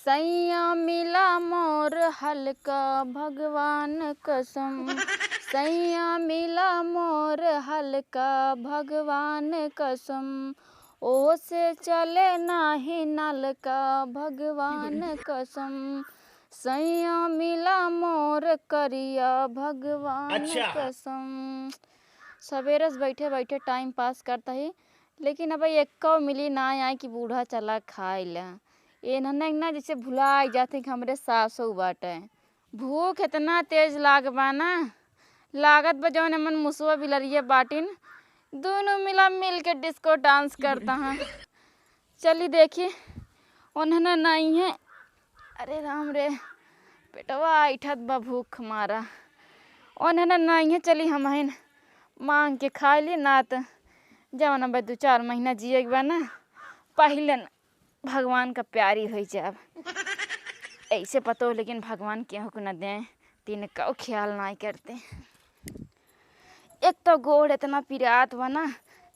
सैया मिला मोर हल्का भगवान कसम, सैया मिला मोर हल्का भगवान कसम, ओ से चले नाही नलका भगवान कसम, सैया मिला मोर करिया भगवान कसम। सवेरे से बैठे बैठे टाइम पास करता ही, लेकिन अब एक मिली ना आए कि बूढ़ा चला खाए ला। ये ना जैसे भुला जाते कि हमरे सासू बाटे। भूख इतना तेज लागबा ना, लागत बा जौन मन मुसवा बिलरिया बाटिन दोनों मिल के डिस्को डांस करता है। चली देखी उन्हें नहीं है। अरे राम रे पेटवा ऐठत बा भूख मारा। उन्हें नहीं है, चली हम मांग के खा ली ना तो जवन अब 2-4 महीना जिए बा ना, पहले न भगवान का प्यारी हो जाब। ऐसे पता हो लेकिन भगवान केहू को न दें, तीन का ख्याल नहीं करते। एक तो गोड़ इतना पिरात बा ना,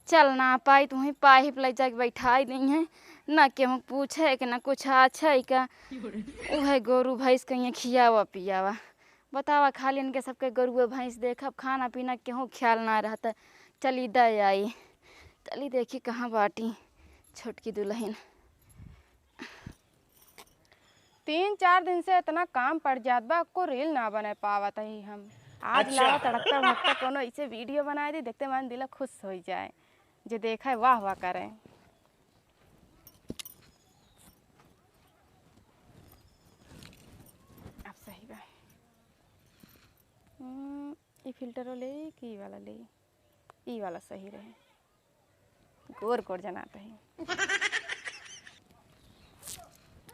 चल ना पाई तुम्हें पाइप ले जाके बैठाई दी है ना, केहू पूछे कि ना कुछ अच्छा का वह गोरू भैंस कहीं खियावा पियावा। बतावा खाली इनके सबके गरुए भैंस देखब, खाना पीना केहू ख्याल ना रहता। चली दे आई, चली देखी कहाँ बाटी छोटकी दुल्हन। 3-4 दिन से इतना काम पड़ जात बा को रील ना बना पावत ही हम। आज लावा तड़कता भक्ता कोनो ऐसे वीडियो बनाए दी, देखते मन दिल खुश हो जाए, जो देखा है वाह वाह करे। अब सही बा। ये फिल्टर ले कि वाला ले, ई वाला सही रहे, गोर गोर जनाता है।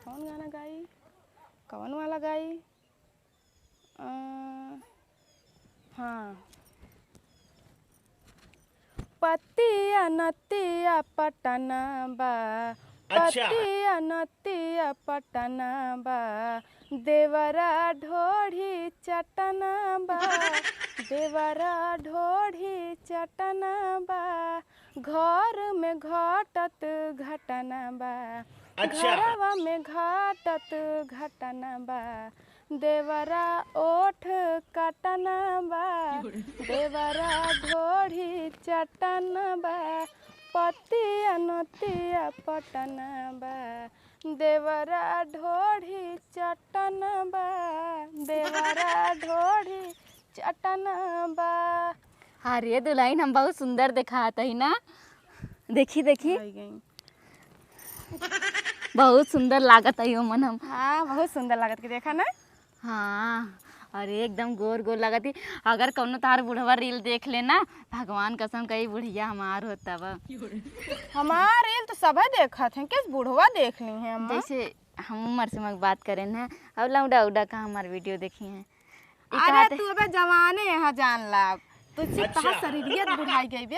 कौन गाना गाई, कौन वाला गाई? हाँ, पतिया नतिया पटना बा, पतिया नतिया पटना बा, देवरा ढोढ़ी चटना बा, देवरा ढोढ़ी चटना बा, घर में घटत घटना बा, घरवा में घटत घटना बा, देवरा ओठ कटना बा, देवरा ढोढ़ी चटना बा, पतिया नतिया पटना बा, देवरा ढोढ़ी चटना बा, देवरा ढोढ़ी चटना बा। अरे दुल्हन हम बहुत सुंदर दिखाता ही ना, देखी देखी बहुत सुंदर लागत है यो मन हम। हाँ बहुत सुंदर लागत के देखा ना। हाँ अरे एकदम गोर गोर लागत ही। अगर कौनो तार बुढ़वा रील देख लेना, भगवान कसम कई बुढ़िया हमार होता बा। हमार रील तो सब देखत हैं, किस बुढ़वा देख ली हैं अम्मा? जैसे हम उम्र से मग बात करें ना, अब लौड़ा उड़ा का हमार वीडियो देखी हैं। अरे तू अबे जवाने यहाँ जान ला, तुझसे कहा शरीरियत बुढ़ाई गई बे,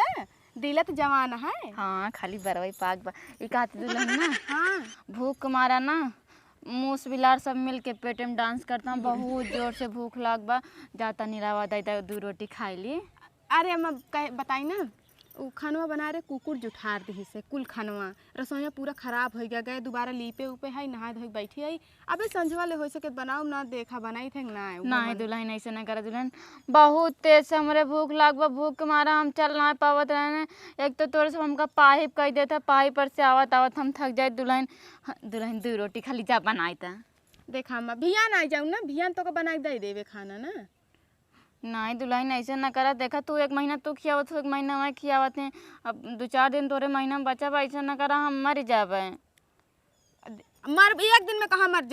दिलत जवान है। हाँ खाली बरवाई पाक बा। ई कहती दुल्हन ना, हाँ भूख मारा ना मूस बिलार सब मिल के पेटे में डांस करता, बहुत जोर से भूख लाग बा, जाता निरावा दाई 2 रोटी खाई ली। अरे अम्मा बताई ना, वो खानवा बना रहे कुकुर जुठार दी से कुल खानवा, रसोईया पूरा खराब हो गया, गए दोबारा लीपे उपे है, नहा धोई बैठी है। अबे संझवा ले हो सके बनाओ ना, देखा बनाई थे ना दुल्हन ऐसे ना करे दुल्हन, बहुत तेज से हमरे भूख लाग बा, भूख के मारा हम चल ना पावत रहने। एक तो तोरे से हमका पाइप कह देता, पाइप पर से आवत आवत हम थक जाए। दुल्हन दुल्हन 2 रोटी खाली जा बनाई था। देखा अम्मा भियान आ जाऊँ ना, भियान तो बना दे देवे खाना ना। नहीं दुल्हन ऐसे ना करा, देखा तू 1 महीना तू खियावत हो, 1 महीना मैं खियावत है, अब 2-4 दिन तोरे महीना में बचा बा, ऐसे ना करा हम मर जाबे। मर 1 दिन में कहाँ मर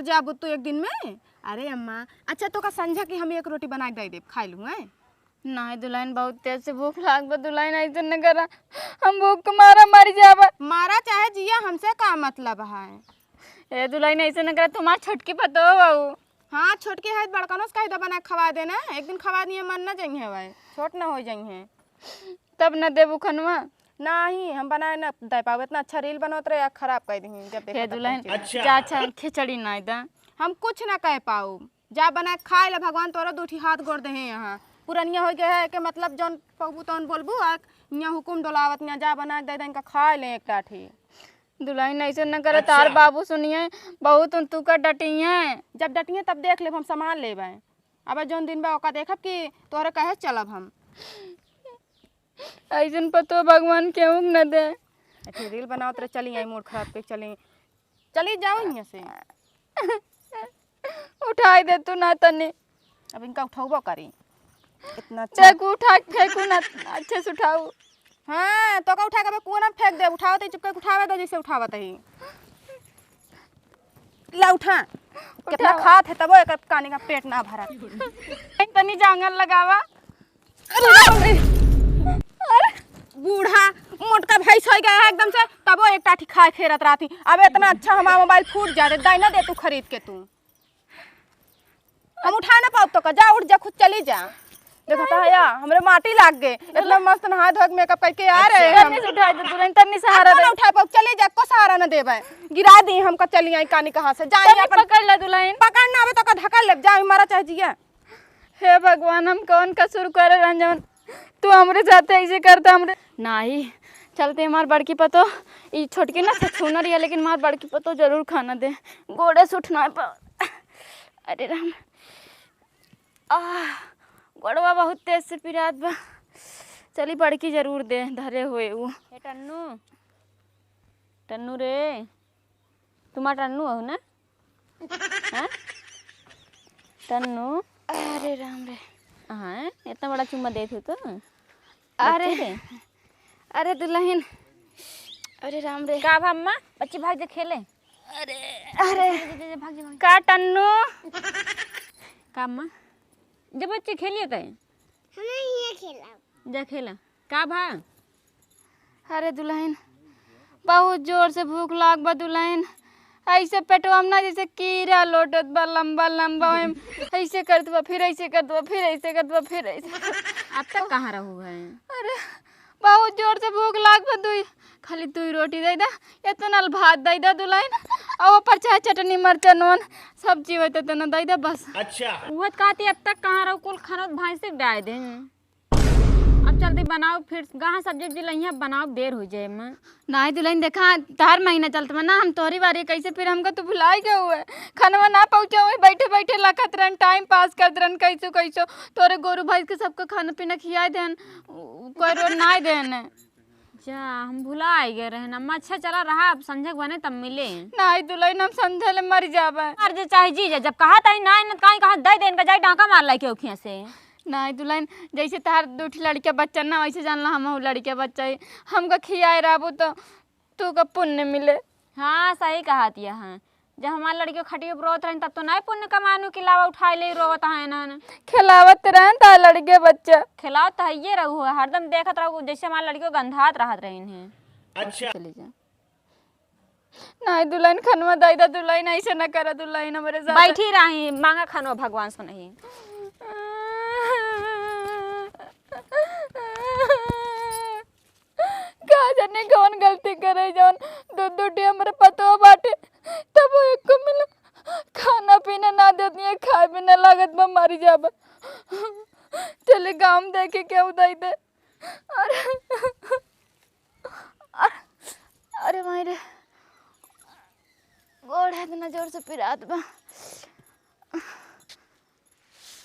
जाबू तू 1 दिन में? अरे अम्मा अच्छा तो का समझा कि हम 1 रोटी बना दे खा लूँ है? नहीं दुल्हन बहुत तेज से भूख लाग बा, दुल्हन ऐसे न करा, हम भूख के मारा मर जाबा। मारा चाहे जिया हमसे का मतलब है? ए दुल्हन ऐसे न करा, तुम्हार छोटकी पतो बाबू। हाँ छोटकी है, बड़कनों से कह बना खवा देना, 1 दिन खवा दिए मन न जाइए भाई, छोट न हो जाइए तब न देबू खनवा। नहीं हम बनाए ना दे पावे, इतना अच्छा रील बनोत रहे खराब कह दी जब देखा दुल्हन जा अच्छा खिचड़ी नहीं दा, हम कुछ ना कह पाऊ, जा बना खाए ला, भगवान तोरा 2 हाथ गोड़ दे यहाँ पुरानिया हो गया है कि मतलब जौन पबू तौन बोलबू, यहाँ हुकुम डोलावत, यहाँ जा बना दे इनका खा ले 1 टाठी। दुल्हन ऐसे न करे, तार बाबू सुनिए बहुत तू का डटी है। जब डटिए तब देख लेब, हम सामान लेबै। अब जौन दिन बा ओका देखब कि तोहरे कहे चलब हम। ऐसन पतो भगवान केहू न दे। ऐसे रील बनाओ तेरे चली आई मूड खराब के चली जाओ यहाँ से। उठाई दे तू ना तनी। अब इनका उठाओ करी इतना देख उठा के फेंकू ना, अच्छे से उठाऊ। हाँ तो का उठा के कुआं फेंक दे। उठाओ तो चुपके उठावे दो जैसे उठावत है। ला उठा कितना खात है तब एक कानी का पेट ना भरा। तनी जांगल लगावा। अरे बूढ़ा मोटका भैंस हो गया है एकदम से, तब एक टाठी खाए फेरत रहती। अब इतना अच्छा हमारा मोबाइल फूट जाते दाई ना दे तू खरीद के। तू हम उठा ना पाओ तो का जा, उठ जा खुद चली जा। देखो तो या हमरे माटी लाग गए। इतना मस्त नहा धो के मेकअप करके आ रहे हैं। तनी से उठा दे दुल्हन, तनी सहारा दे। ना उठा पाओ चली जा, को सहारा न देबे। गिरा दी हमका चली आई कानी कहां से जाई। अपन पकड़ ले दुल्हन। पकड़ना आवे तो का ढका ले जा, मारा चाह जिया। हे भगवान हम कौन कसूर करे रंजन, तू हमरे साथ ऐसे करता। हमरे नहीं चलते हमार बड़की पतो ई छोटकी ना छूना रही है, लेकिन हमार बड़की पतो जरूर खाना दे। गोड़े से उठना पर अरे राम गोड़वा बहुत तेज से पिरात बा। चली बड़की जरूर दे धरे हुए वो। हे टन्नू, टन्नू रे, तुम्हारा टन्नू हो ना? हाँ टन्नू, अरे राम रे। हाँ इतना बड़ा चुम्मा दे थे तो। अरे दुल्हन, अरे राम रे। का अम्मा बच्ची भाग जा खेले। अरे अरे भाग जा का टन्नू का अम्मा जब बच्चे खेलिए तो जा खेला का भा। अरे दुल्हन बहुत जोर से भूख लाग बा दुल्हन। ऐसे पेटवा में ना जैसे कीड़ा लोटत बा लंबा लंबा। ऐसे करत बा फिर ऐसे करत बा फिर ऐसे करत बा फिर ऐसे। अब तक कहाँ रहू है? अरे बहुत जोर से भूख लाग बा। दुई खाली दुई रोटी दे दा, इतना भात दे दा दुल्हन, और ऊपर चाहे चटनी मरचा नून सब्जी होते तो ना दे दा बस। अच्छा वो कहती अब तक कहाँ रहू, कुल खाना भाई से डाल दे। अब जल्दी बनाओ, फिर कहाँ सब्जी लइया बनाओ, देर हो जाए। माँ नहीं दुल्हन देखा तार महीना चलता ना, हम तोहरी बारी कैसे फिर हमको तो भुलाई गए हुए। खाना ना पहुँचा हुए बैठे बैठे लखत रहन, टाइम पास करते रहन कैसो कैसो। तोरे गोरू भाई के सबको खाना पीना खिया देन, कोई रोड ना देन। जा हम भुला गए रहे ना। अच्छा चला रहा, अब संजय बने तब मिले। नहीं दुल्हन हम समझे ले मर जाबे। मर जे चाहे जी जा, जब कहा था ना कहीं कहा दे देन का जाए डाका मार लाई के ओखिया से। नहीं दुल्हन जैसे तार दूठी लड़के बच्चा ना वैसे जानला हम लड़के बच्चा ही हमको खियाए रहबू तो तू का पुण्य मिले। हाँ सही कहा दिया। हाँ जब हमारे लड़के खटियो पर रोत रहे तब तो नहीं पुण्य कमानू के लावा उठाए ले रोवत है ना। खिलावत रहन तार लड़के बच्चा। खिलाओ तो ये रहू हरदम देखत रहू जैसे हमारे लड़के गंधात रहत रही है। अच्छा चली जा। नहीं दुल्हन खनवा दे दा दुल्हन, ऐसे न करा दुल्हन हमारे साथ। बैठी रही मांगा खानो भगवान से नहीं। का जाने कौन गलती करे जौन दूध दूटी हमारे पतो बाटे तब वो एक को मिला खाना पीना ना देती है, खाए पीना लागत में मारी जाब। चले गाँव में देखे क्या उदाई दे। अरे मारे गोड़ है इतना जोर से पिरात बा।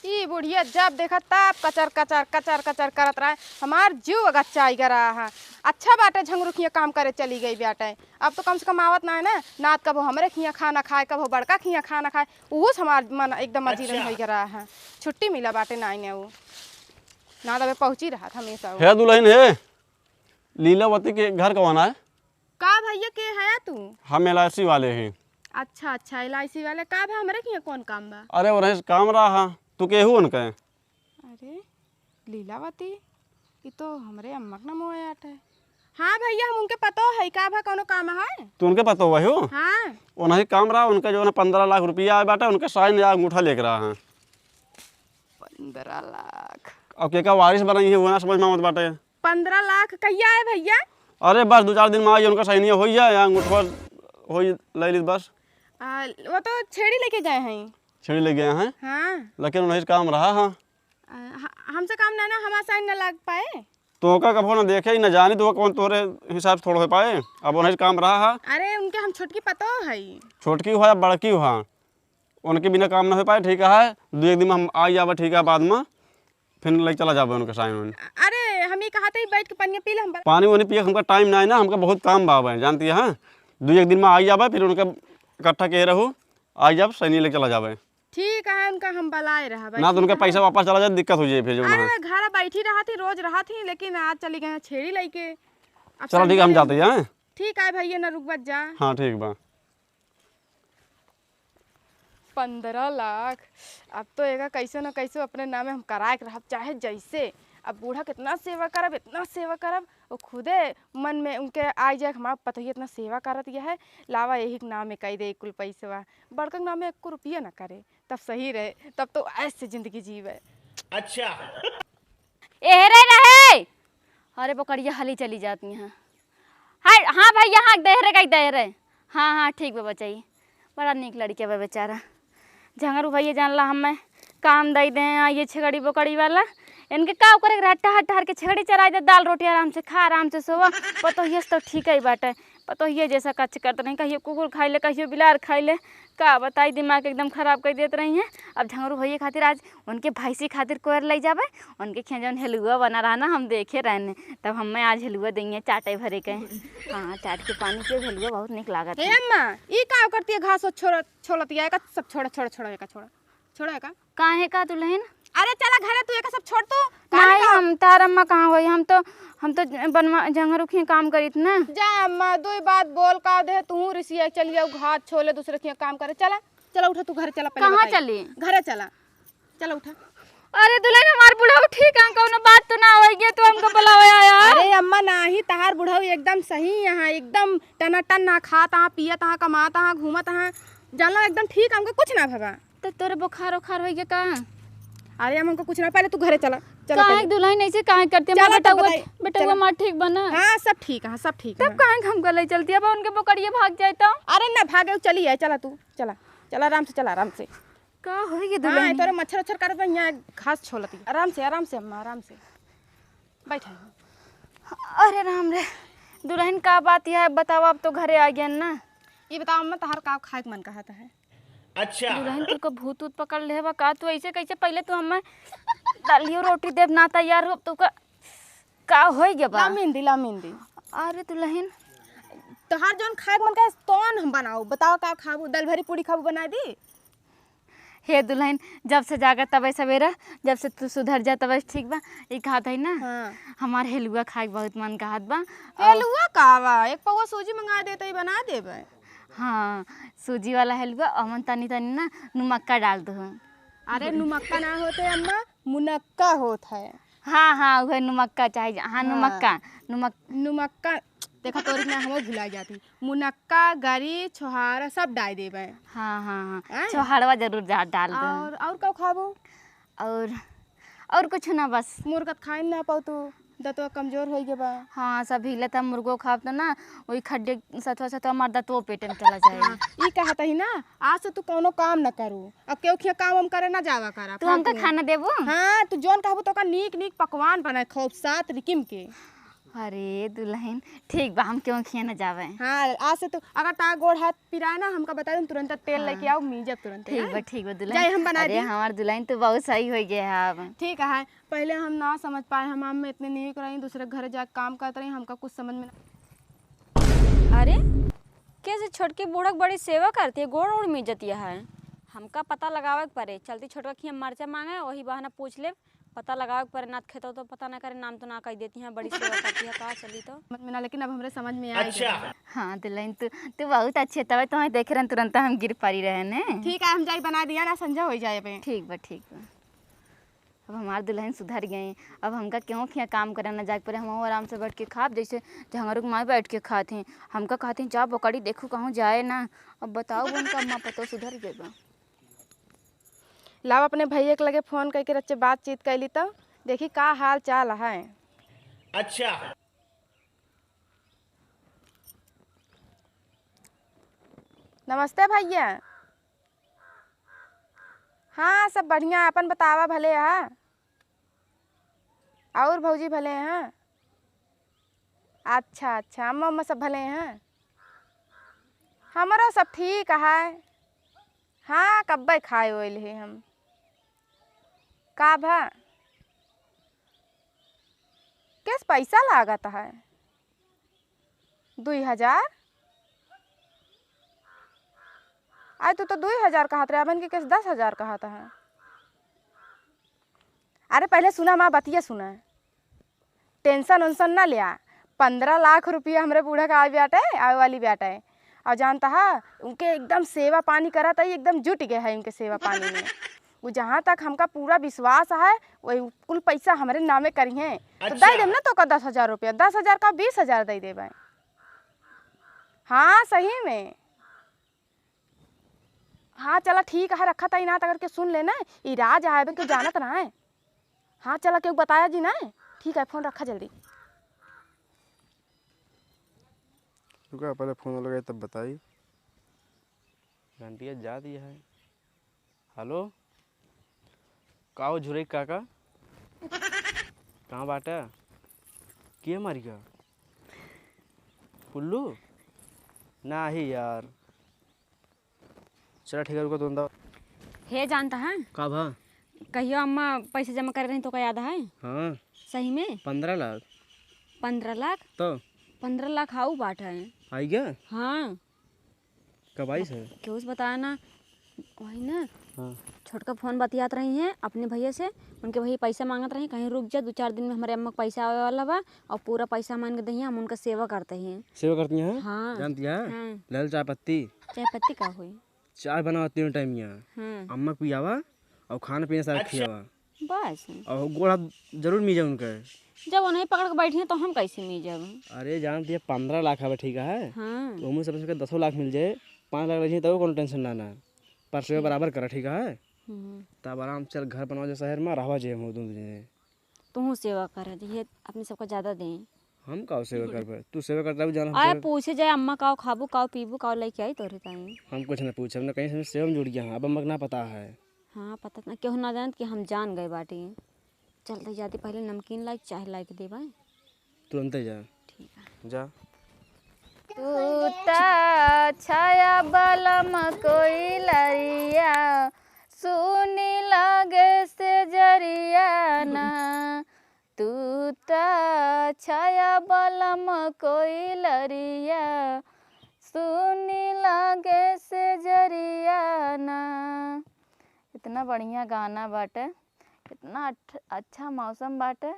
ई बुढ़िया जब देखा तब कचर कचर कचर कचर करत रहा। हमार जीव गच्चाई कर रहा है। अच्छा बाटे झंगरुखिया काम करे चली गई बेटे। अब तो कम से कम आवत ना है ना, नात कब हमरे खिया खाना खाए, कब बड़का खिया खाना खाए। वो हमार मन एकदम अजीरन हो रहा है। छुट्टी मिला बाटे ना ने वो ना तब पहुँची रहा था हमेशा। है दुल्हन है लीलावती के घर कौन है? का भैया के है तू? हम LIC वाले हैं। अच्छा LIC वाले का भाई हमरे खिया कौन काम बा? अरे वो रहे काम रहा तू केहू उनके। अरे लीलावती ये तो हमरे अम्मा का नाम है। हाँ भैया हम उनके पता है का भा कोनो काम है तो उनके पता हुआ हो? हाँ उन्हीं काम रहा उनका जो है 15 लाख रुपया आया बेटा, उनके साइन या अंगूठा लेकर रहा है। 15 लाख? अब के का वारिस बनाई है वो ना समझ में मत बाटे। 15 लाख कहिया है भैया? अरे बस 2-4 दिन में आई उनका साइन हो जाए या अंगूठा हो ले ली बस। वो तो छेड़ी लेके गए हैं। छेड़ी ले गए हैं? हाँ लेकिन उन्हीं काम रहा। हाँ हमसे काम ना हमारा साइन न लग पाए। तो का कभो ना देखे न जानी तो कौन तोरे हिसाब से थोड़ा हो पाए। अब उन्हें काम रहा है, अरे उनके हम छोटकी पतो है। छोटकी हुआ या बड़की हुआ, उनके बिना काम ना हो पाए। ठीक है, 2-1 दिन में हम आ जावे। ठीक है, बाद में फिर लेके चला जावे उनके साइन। अरे हम ये कहते ही बैठ के पानी पी ले हम। पानी वानी पिए हमका टाइम ना है ना, हमका बहुत काम बावे जानती है। 2-1 दिन में आ जावे, फिर उनका इकट्ठा कह रहूँ आ जाब सैनी लेके चला जावे। ठीक है, उनका हम बलाए रहा ना तो उनका पैसा वापस चला जाए, दिक्कत हो जाए फिर जो अरे है। मैं घर बैठी रहा थी, रोज रहा थी, लेकिन आज चली गए छेड़ी लेके। अब चलो ठीक है, हम जाते हैं। ठीक है भैया, ना रुक बच जा। हाँ ठीक बा। 15 लाख अब तो एगा कैसे न कैसे अपने नामे हम कराए के रहब, चाहे जैसे। अब बूढ़ा कितना सेवा करब, इतना सेवा करब, वो खुदे मन में उनके आ जाए हमारा पता ही इतना सेवा करत यह है। लावा यही के नाम में कही दे कुल पैसा, बड़का के नाम में 1 रुपया ना करे, तब सही रहे, तब तो ऐसे जिंदगी जीवे। अच्छा ए रहे। अरे बकरिया हली चली जाती हैं। हाँ हाँ भैया, हाँ दे रहे। हाँ हाँ ठीक बा बचाई, बड़ा निक लड़के बा बेचारा। झंगरू भैया जान ला हमें काम दे दें ये छेगड़ी बकड़ी वाला, इनके का करे टहर के छेगड़ी चराई दे, दाल रोटी आराम से खा, आराम से सोवा। पतो ये तो ठीक ही बाटे, पतो ये जैसा कच्च करते नहीं, कहियो कुकुर खाई ले, कहियो बिलार खाई ले, का बताई दिमाग एकदम खराब कर देते रही हैं। अब झंगरू भैया खातिर आज उनके भैंसी खातिर कोयर ले जावे, उनके खें जौन हेलुआ बना रहा ना हम देखे रहने, तब हमें आज हेलुआ देंगे चाटे भरे के। हाँ चाट के पानी से हेलुआ बहुत निक लागत है। अम्मा ये का करती है, घास छोड़ती है का, सब छोड़ा का काहे का दुल्हन? अरे चला घरे, तू एक सब छोड़, तू नहीं हम तार अम्मा कहाँ हुई, हम तो बनवा झंगरू के काम करीत ना। जा अम्मा, 2 बात बोल का दे, तू रिसिया चली जाओ, घाट छोले दूसरे के काम करे। चला चला उठा, तू घर चला। कहाँ चली? घरे चला, चला उठा। अरे दुल्हन हमार बुढ़ाऊ ठीक है, कौनो बात तो ना होई, तो हमको बुलावे आया। अरे अम्मा नाही, तहार बुढ़ाऊ एकदम सही यहाँ, एकदम टनाटन ना खाता, पियत, कमाता, घूमत, जानला एकदम ठीक, हमको कुछ ना भगा। तो तोरे बुखार उखार हो गया का? अरे हमको कुछ ना, पहले तू घरे चला। चला काहे दुल्हन ऐसे काहे करती है? चला बेटा तब हुआ बताई, बेटा चला। हुआ मार ठीक बना। हाँ सब ठीक है, सब ठीक है। तब काहे हम गले चलती है, अब उनके बकरिए भाग जाए तो? अरे ना भागे, चली है, चला तू, चला चला, आराम से चला, आराम से। का होई हाँ दुल्हन? तोरे मच्छर करत बा, यहाँ घास छोलती, आराम से अम्मा, आराम से बैठा। अरे राम रे दुल्हन, का बात है बताओ, अब तो घरे आ गया ना। ये बताओ अम्मा, तहार का खाए के मन कहता है? अच्छा दुल्हन तुमको भूत ऊत पकड़ ले बा का? तू ऐसे कैसे, पहले तू हमें दालियो रोटी देव ना तैयार हो, तो का हो गया बा? ला मेहंदी। अरे दुल्हन तहार जौन खाए के मन कहे तौन हम बनाओ, बताओ का खाबू? दाल भरी पूरी खाबू, बना दी। हे दुल्हन, जब से जागा तब सवेरा, जब से तू सुधर जा तब ठीक बा। ये कहत है ना, हाँ। हमार हेलुआ खाए के बहुत मन कहत बा। हेलुआ कावा, 1 पौवा सूजी मंगा देते ही बना देबे। हाँ सूजी वाला हलवा, अमन तनी तनी ना नमक्का डाल दो। अरे नुमक्का ना होते अम्मा, मुनक्का होता है। हाँ हाँ वह नमक्का चाहिए। हाँ नुमक्का देखा तोरी ना हम भुला जाती। मुनक्का, गरी, छोहारा सब डाल देबे। हाँ हाँ हाँ छोहाड़वा जरूर डाल दो। और का खाबो? और कुछ ना, बस मुर्गा खाए ना पाऊ, तू दतवा कमजोर हो गए बा। हाँ सब हिलता मुर्गो खाब तो ना वही खड्डे सतवा मार दतवो पेट में चला जाए। ई कहता ही ना, आज से तू कोनो काम न करू, अब केहू खिया काम हम करे ना जावा करा। तू हमका खाना देबो? हाँ तू जोन कहबो तो का नीक पकवान बनाए खूब सात रिकिम के। अरे दुल्हन ठीक बा, हम क्यों खिया न जावे। हाँ आज से तू अगर ता गोड़ हाथ पिराए ना, हमका बता दूं, तुरंत तेल लेके आओ, मीजब तुरंत। ठीक बा दुल्हन। जाए हम बना अरे हमार दुल्हन तो बहुत सही हो गया है अब। ठीक है। पहले हम ना समझ पाए, हम में इतने नहीं रही, दूसरे घर जाके काम करते रही, हमका कुछ समझ में ना। अरे कैसे छोटकी बूढ़क बड़ी सेवा करती है, गोड़ उड़ मिजतिया है। हमका पता लगावे के पड़े, चलती छोटका खिया मरचा मांगे, वही बहाना पूछ ले, पता लगावे के पड़े। नाथ खेतो तो पता ना करे, नाम तो ना कह देती हैं, बड़ी सेवा करती है। कहा चली तो समझ में ना, लेकिन अब हमरे समझ में आ गया। हाँ दुल्हन तू बहुत अच्छे, तब तुम्हें देख रहे तुरंत हम गिर पड़ी रहे ने। ठीक है, हम जाई बना दिया ना, संजा हो जाए पे। ठीक बा। अब हमार दुल्हन सुधर गए, अब हमका क्यों खिया काम करे ना जाके पड़े, हम आराम से बैठ के खाब, जैसे झंगरू माँ बैठ के खाते हैं। हमका खाते हैं जा बकड़ी देखो कहूँ जाए ना। अब बताओ उनका अम्मा पतो सुधर गए बा। लाव अपने भैया के लगे फोन करके रच्चे बातचीत कैली तो देखी का हाल चाल है। अच्छा नमस्ते भैया। हाँ सब बढ़िया, अपन बतावा भले है। और भौजी भले हैं? अच्छा अच्छा, अम्मा उम्मा सब भले हैं? हमारा सब ठीक है। हाँ कब्बे खाए ओइल है हम। का भा किस पैसा लागत है? 2000? आए तो 2000 कहत रहे, अबन के किस 10,000 कहता है। अरे पहले सुना माँ बतिया सुना, टेंशन उनसन ना लिया। 15 लाख रुपया हमरे बूढ़ा का आए वाली बेटा है। और जानता है उनके एकदम सेवा पानी करा था, एकदम जुट गए है उनके सेवा पानी में। वो जहाँ तक हमका पूरा विश्वास है वही कुल पैसा हमारे नामे करी हैं। तो दे देम ना तो का 10,000 रुपया, 10,000 का 20,000 दे देबे। हाँ सही में। हाँ चला ठीक है, रखा था ना करके सुन लेना, इराज आए तो जानत ना है। हाँ चला क्यों बताया जी ना। ठीक है फोन रखा जल्दी। रुका पहले फोन लगाए तब बताई। घंटिया जा दिया है। हेलो का हो झुरई काका, कहाँ बाटा? के मर गया? पुल्लू ना ही यार। चला ठीक है रुका तुम। हे जानता है का भा? कहियो अम्मा पैसे जमा कर रही तो का याद है? हाँ सही में 15 लाख 15 लाख? तो 15 लाख हाउ बाट है। आई गया? हाँ कब आई से? क्यों बताया ना, वही ना हाँ छोटका फोन बतियात रही हैं अपने भैया से। उनके भैया पैसा मांगत रही, कहीं रुक जा 2-4 दिन में हमारे अम्मा का पैसा आवे वाला बा और पूरा पैसा मान के दही हम उनका सेवा करते हैं। सेवा करती हैं? हाँ जानती है? हाँ। लाल चाय पत्ती चाय पत्ती का हुई? चाय बनाती हूँ टाइम यहाँ। हाँ अम्मा को पियावा और खाना पीना सारा खियावा बस। और गोड़ा जरूर मीजा उनका। जब उन्हें पकड़ के बैठी हैं तो हम कैसे मिल जाब? अरे जानती है 15 लाख है ठीक है। हाँ तो हमें सबसे 10 लाख मिल जाए, 5 लाख लगे तब कोनो टेंशन ना ना। परसों बराबर करा ठीक है। तब आराम चल घर बनवा जा शहर में रहवा जाए हम दोनों जने। तू सेवा कर ये अपने सबको ज्यादा दें। हम काव सेवा कर पे? तू सेवा करता भी जाना। आए पूछे जाए अम्मा काव खाबू काव पीबू काव लेके आई तोरे ताई। हम कुछ ना पूछे, हमने कहीं से सेवा में जुड़ गया। अब हमको ना पता है। हाँ पता ना क्यों ना जानत कि हम जान गए बाटी। चलते जाते पहले नमकीन लाइक चाय लाइक दे भाई। तुरंत ही जा। ठीक है जा। तू ता छाया बलम कोई लरिया, सुनी लागे से जरिया ना। तू ता छाया बलम कोई लरिया, सुनी लागे से जरिया ना। इतना बढ़िया गाना बाटे, इतना अच्छा मौसम बाटे।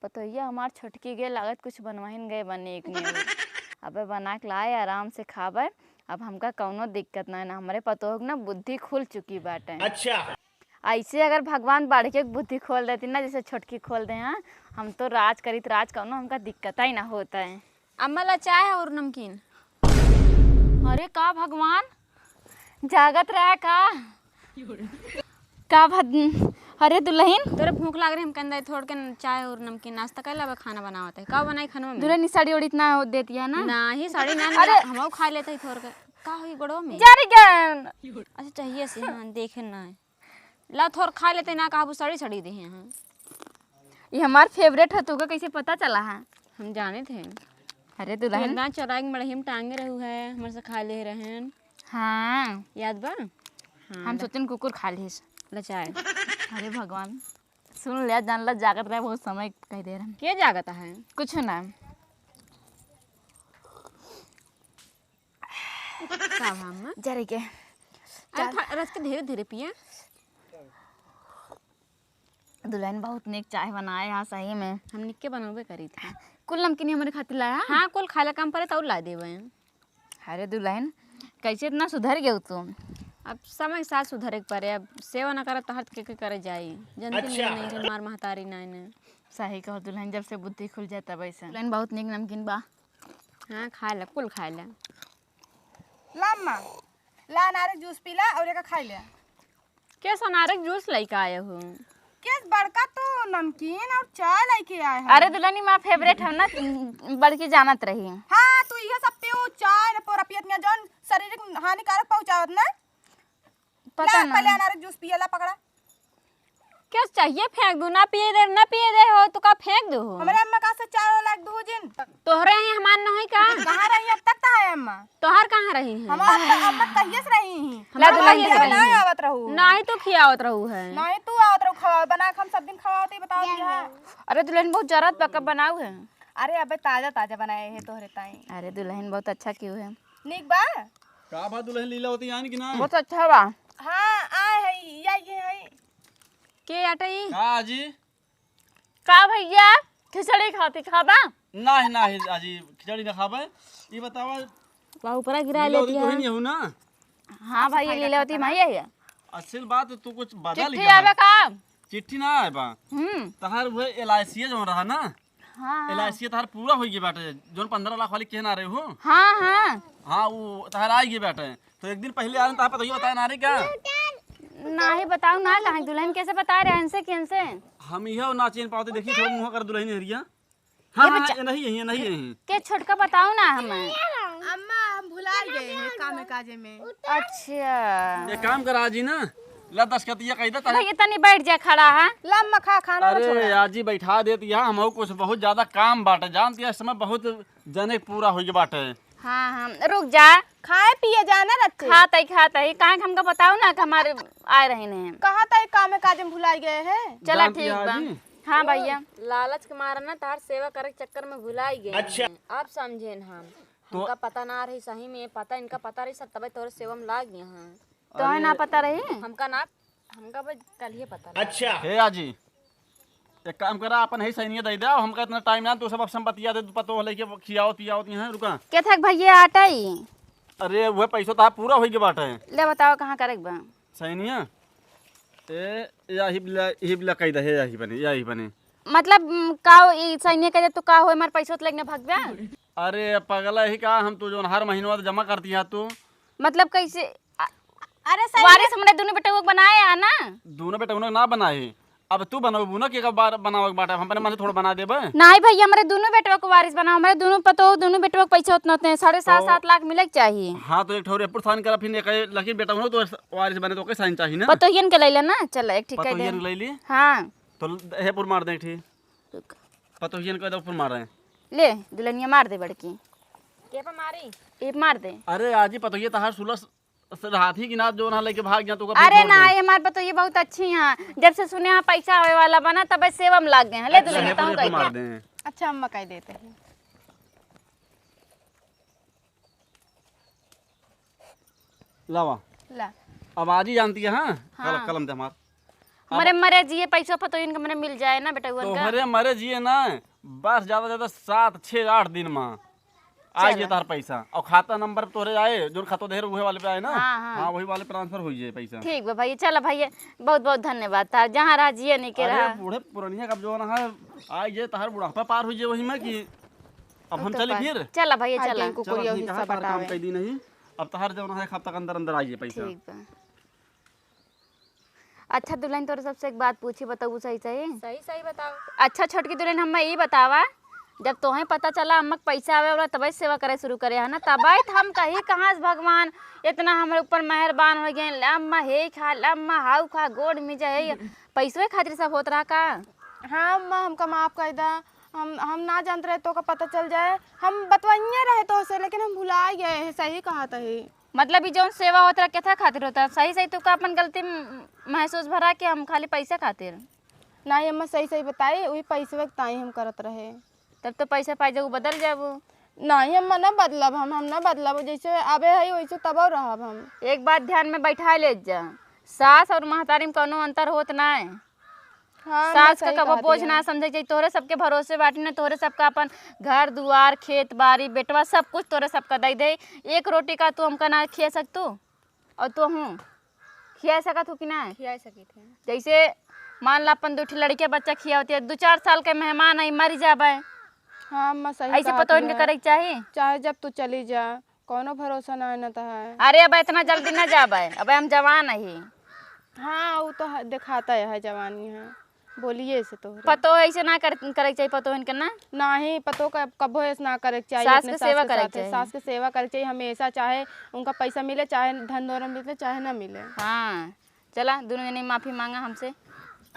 पतोहिया हमार छोटकी गे लागत कुछ बनवाइन गए बने एक ने। अबे बना के लाए आराम से खाबे। अब हमका कौनो दिक्कत ना है ना, हमारे पतोह ना बुद्धि खुल चुकी बाटे। अच्छा ऐसे अगर भगवान बढ़ के बुद्धि खोल देती ना जैसे छोटकी खोल दे, हाँ हम तो राज करीत राज कौनो हमका दिक्कत ही ना होता है। अम्मा ला चाय और नमकीन। अरे का भगवान जागत रहा का अरे दुल्हन तोरे भूख लाग रही हम कंदा थोड़ के चाय और नमकीन नाश्ता कर ला खाना बनावत है। का बनाई खाना में? दुल्हन साड़ी ओड़ी इतना देती है ना। नहीं साड़ी ना अरे! हम खा लेते ही थोड़ के। का हुई गड़ो में? जारिगन अच्छा चाहिए से हाँ देखे ना ला थोड़ खा लेते ना काबू सड़ी सड़ी दे हैं। ये हमार फेवरेट है, तुका कैसे पता चला है? हम जाने थे अरे दुल्हन ना चौराहे में मड़ही में टांगे रहू है हमारे से खा ले रहन। हाँ याद बा? हम सोचन कुकुर खा ली। ला चाय। अरे भगवान सुन लिया जान ला जागत रहे बहुत समय कह दे रहे के जागता है? कुछ ना। का हम जरे के रस के धीरे धीरे पिए। दुल्हन बहुत नेक चाय बनाए यहाँ सही में। हम निक्के बनवे करी थी। कुल नमकीन हमारे खातिर लाया। हाँ कुल खाला काम पड़े तो ला देवे। अरे दुल्हन कैसे इतना सुधर गए तुम? अब समय के साथ सुधरे के पड़े। अब सेवा ना करे तो हट के करे जाई। जनती अच्छा। नहीं रे मार महतारी नहीं ने। सही कहो दुल्हन, जब से बुद्धि खुल जाए तब ऐसा। दुल्हन बहुत नेक नमकीन बा। हाँ खा ले कुल खा ले। ला अम्मा ला नारियल जूस पीला और एक खाई ले। के सोनारक जूस लेके आए हो? किस बड़का तो नमकीन और चाय लेके आए हैं। अरे दुल्हन माँ फेवरेट है ना, बड़की जानत रही। हाँ तू ये सब पियो चाय न पोरा पियत में जौन शारीरिक हानिकारक पहुंचावत ना। पता ला पहले ना नारियल जूस पिया ला पकड़ा। क्या चाहिए फेंक दू, ना पिए दे हो तो का फेंक दो हो। हमारे अम्मा का से 4 लाख दो जिन तोहरे ही हमार नहीं का। कहाँ रही अब तक है अम्मा? तोहर कहाँ रही है? हमारे अम्मा कहिए से रही हैं। हमरा तो हमारे कहिए से घर रही नहीं हैं। आवत रहू। नहीं तो खियावत रहू है। नहीं तू आवत रहू खवा बना के हम सब दिन खवाते बताओ दिया। अरे दुल्हन बहुत जरूरत पक्का बनाऊ है। अरे अबे ताजा ताजा बनाए है तोहरे ताई। अरे दुल्हन बहुत अच्छा क्यों है, निक बा? का बात दुल्हन लीला होती है कि ना? बहुत अच्छा बा। हाँ आए है या ये है। के अटई का जी? का भैया खिचड़ी खाती खाबा? नहीं नहीं आजी खिचड़ी ना खाबे। ये बतावा बाहु पर गिरा लीला लेती होती तो ही है। नहीं हूँ ना? हाँ भाई ये लीलावती माई है। असल बात तू कुछ बदल चिट्ठी आवे का? चिट्ठी ना आए बा तहार वो LIC जो रहा ना, हाँ LIC तहार पूरा हो गई बाटे, जोन 15 लाख वाली कहना रहे हो। हाँ हाँ हाँ वो तहार आई गई बाटे, तो एक दिन पहले आ रहे तहार पता ही बताया ना रे क्या? नहीं बताऊ ना कहाँ दुल्हन कैसे बता रहे हैं कैसे? हम यह ना चीन पाते देखिए थोड़ा मुँह कर दुल्हन हरिया। हाँ हाँ ये नहीं है, ये नहीं है। के छोटका बताऊ ना हमें। अम्मा हम भुला गए हैं काम काजे में। अच्छा ये काम करा जी ना, ला 10 कतिया कह दे भैया तनी बैठ जा खड़ा है। लम्मा खा खाना अरे आजी बैठा देती है, हम कुछ बहुत ज्यादा काम बाटे जानती है, इस समय बहुत जने पूरा हो गए बाटे। हाँ हाँ रुक जा, खाए पिए जाना रखे। खाता ही कहाँ हमको बताओ ना कि हमारे आए रहे हैं। कहाँ तक काम काजे में भुलाई गए हैं। चला जानती ठीक है बा। आजी? हाँ भैया लालच के मारा ना तार सेवा करे के चक्कर में भुलाई गए। अच्छा। अब समझे हम हमका पता ना रही, सही में पता इनका पता रही सब तबे तोरे सेवा में लाग गए हैं। तो है ना पता रही। हमका बस कल ही पता लगा। अच्छा हे आजी एक काम करा, अपन ही सैनिया दे दे, हमका इतना टाइम ना, तो सब अब संपत्तिया दे, पतो लेके खियाओ पियाओ यहाँ रुका। क्या था भैया आटा ही अरे वह पैसा तो पूरा हो गया बाटे ले बताओ कहाँ करे बा। सैनिया ए यही बिला कह दे, यही बने मतलब का ई सैनिक के तो का हो हमारे पैसा तो लगने भाग गया। अरे पगला ही का, हम तो जो हर महीनवा जमा करती है तू। मतलब कैसे अरे वारिस हमने दोनों बेटे को बनाए है ना। दोनों बेटा उन्होंने ना बनाए, अब तू बनाओ ना, कि एक बार बनाओ बाटा हम अपने मन से थोड़ा बना देबे। नहीं भैया हमारे दोनों बेटों को वारिस बनाओ, हमारे दोनों पतो दोनों बेटों को पैसे उतना होते हैं 7.5-7 लाख मिले चाहिए। हाँ तो एक ठोरे पर साइन करा, फिर एक लकी बेटा हो तो वारिस बने तो के साइन चाहिए ना। पतोहियन के ले लेना, चल एक ठीक कह दे। पतोहियन ले ली हाँ तो हे पुर मार दे, ठीक पतोहियन का पुर मार रहे। ले दुल्हनिया मार दे बड़की, के पे मारी? ये मार दे। अरे आजी पतोहिया तहार सुलस हाथी की नाथ जो ना लेके भाग गया तो अरे ना ये हमारे पतो ये बहुत अच्छी हैं, जब से सुने यहाँ पैसा आवे वाला बना तब सेवा में लाग गए हैं। ले दुल्हनिया ताऊ कह मार दे। दे। अच्छा अम्मा कह देते हैं। लावा ला अब आजी जानती है। हाँ कलम दे हमार मरे मरे जी ये पैसा पतो इनका मरे मिल जाए ना बेटा तो उनका। हरे मरे जिए ना, बस ज्यादा ज्यादा 7-6-8 दिन में आ गया तार पैसा, और खाता नंबर तोरे आए जो खाता दे रहे वाले पे आए ना। हाँ वही वाले ट्रांसफर हो जाए पैसा। ठीक बा भैया, चलो भैया बहुत बहुत धन्यवाद तार, जहाँ रहा जिए नहीं के रहा। अरे बूढ़े पुरानिया कब जो ना है आ गए तार बुढ़ापा पार हो जाए वही में कि अब हम चले फिर। चलो भैया चलो। चलो ठीक है, तार काम कई दिन नहीं, अब तार जो ना है हफ्ता के अंदर अंदर आइए पैसा। ठीक बा। अच्छा दुल्हन तोरे सबसे एक बात पूछी, बताऊ सही सही। सही बताओ। अच्छा छोटकी दुल्हन हमें ये बतावा, जब तोहें पता चला अम्मा पैसा आवे वाला तब सेवा करे शुरू करे है ना, तब हम कही कहाँ से भगवान इतना हमारे ऊपर मेहरबान हो गए। अम्मा हे खा, अम्मा हाउ खा, गोड़ में जाए पैसों खातिर सब होत रहा का। हाँ अम्मा हमका माफ कर दा, हम ना जानते रहे तो का पता चल जाए, हम बतवाइए रहे तो से, लेकिन हम भुला गए हैं। सही कहा था ही, मतलब जो सेवा होता है क्या खातिर होता है? सही सही तू का अपन गलती महसूस भरा कि हम खाली पैसा खातिर? नहीं अम्मा सही सही बताई, वही पैसे ताई हम करत रहे। तब तो पैसा पाई जब बदल जाबो। नहीं अम्मा ना बदलब, हम ना बदलब, जैसे आबे है वैसे तब रहब हम। एक बात ध्यान में बैठा ले जा, सास और महतारी में कोनो अंतर होत ना है। हाँ सास का कबो बोझ ना समझे चाहिए, तोहरे सबके भरोसे बाटी ना, तोहरे सबका अपन घर दुआर खेत बाड़ी बेटवा सब कुछ तोहरे सबका दे दे। एक रोटी का तू हमका ना खिया सकतू, और तू हूँ खिया सकत हूँ कि ना? खिया सकी थे। जैसे मान ला अपन 2 लड़के बच्चा खियावती है, 2-4 साल के मेहमान आई मर जाबे। हाँ अम्मा सही ऐसे पतो इनके करे के चाहिए। चाहे जब तू चली जा, कोनो भरोसा ना है है। अरे अब इतना जल्दी ना जाबे, अब हम जवान है। हाँ वो तो दिखाता है जवानी है, बोलिए से तो पतो ऐसे ना करे के चाहिए, पतो इनके ना नहीं पतो का कबो ऐसे ना करे के चाहिए। सास अपने के सेवा करे के साथ चाहिए। सास के सेवा करे के चाहिए हमेशा, चाहे उनका पैसा मिले, चाहे धन दौलत मिले, चाहे ना मिले। हाँ चला दोनों जने माफी मांगा हमसे।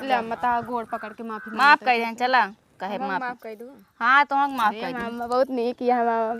ले मता गोड़ पकड़ के माफी माफ कर दें चला कहे माफ माफ कर दो। हाँ तो माफ कर दें मामा बहुत नीक किया मामा